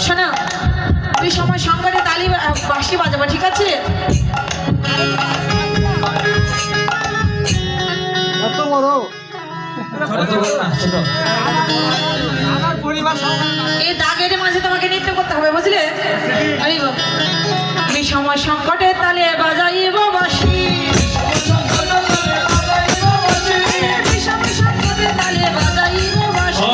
শোনো, তুই সময় সঙ্গে তালি বাঁশি বাজাবো, ঠিক আছে? এই দাগের মাঝে তোমাকে নৃত্য করতে হবে, বুঝলে? আমি সময় সংকটে তালে বাজাইব বাঁশি, সময় সংকটে তালে বাজাইব বাঁশি,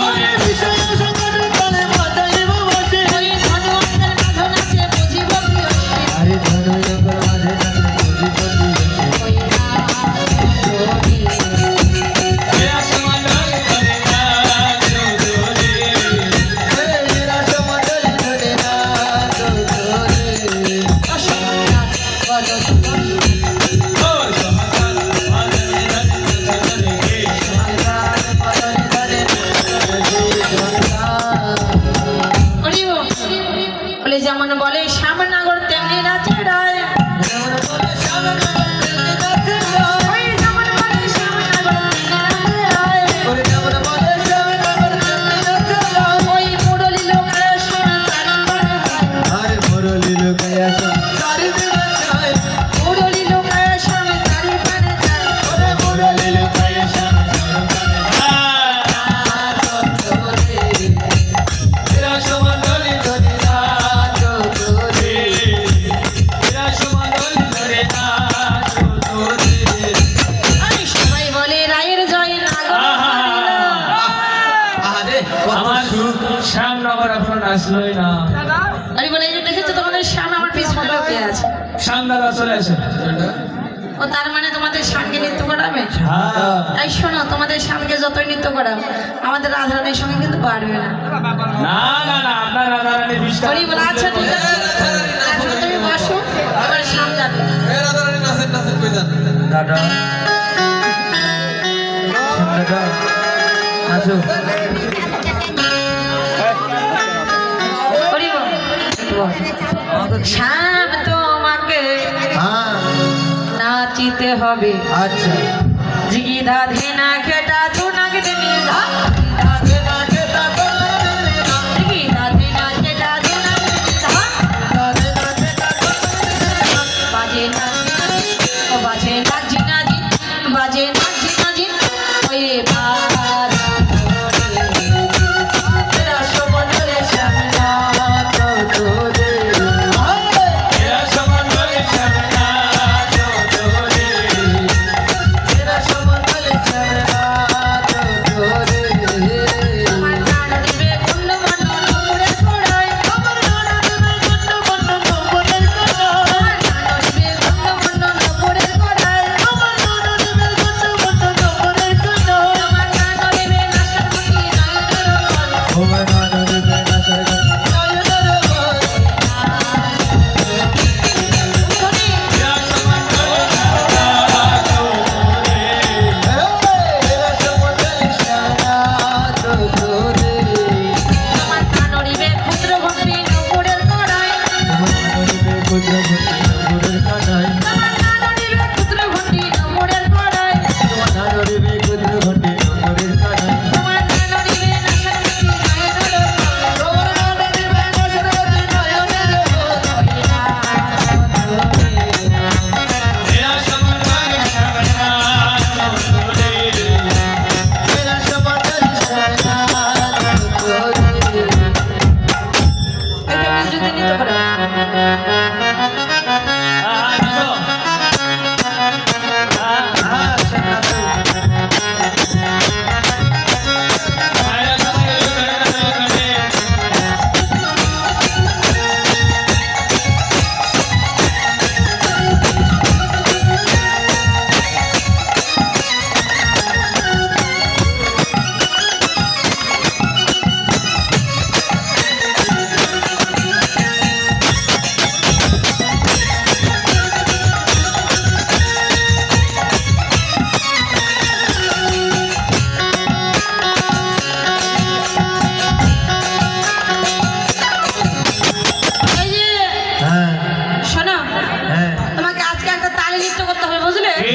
যেমন বলে শ্যামনগর তেমনি নাচে রায়, ওই মুরলি লোক শ্যামনগর এখন আসলোই না। আরে বলে এই যে দেখেছো তোমাদের শ্যাম আমার পিছ পথে উঠে আছে। শ্যামদাদা চলে আসে। ও তার মানে তোমাদের শ্যামকে নৃত্য করাবে? তাই শোনো, তোমাদের শ্যামকে যতই নৃত্য করাও আমাদের রাধারানীর সঙ্গে কিন্তু পারবে না। না না না, আপনার রাধারানী বিশ্বাস। আরে বলে আচ্ছা ঠিক আছে, এখন তুমি বসো, এবার শ্যাম যাবে। রাধারানী নাচেন নাচেন কই যান দাদা দাদা আসো। শ্যাম তোমাকে নাচিতে হবে, আচ্ছা জিগিদা ধিনা খেটা তু নাকে দিনি ধা, জিগিদা ধিনা খেটা তু নাকে দিনি ধা, বাজে না ও বাজে না জিনা জি, বাজে না জিনা জি, ওই বাজ তেরা সমন্দরে শ্যামনা তো তোরে, তেরা সমন্দরে শ্যামনা তো তোরে, তেরা সমন্দরে শ্যামনা তো তোরে, আমার নানা দিবে কুন্ড মন নুপুরে ছড়ায়, আমার নানা দিবে কুন্ড মন নুপুরে ছড়ায়, আমার নানা দিবে কুন্ড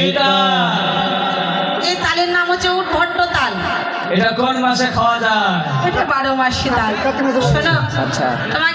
এইটা এই তালের নাম হচ্ছে উটভট্ট তাল। এটা কোন মাসে খাওয়া যায়? এটা 12 মাসি তাল। শোনো আচ্ছা তোমাকে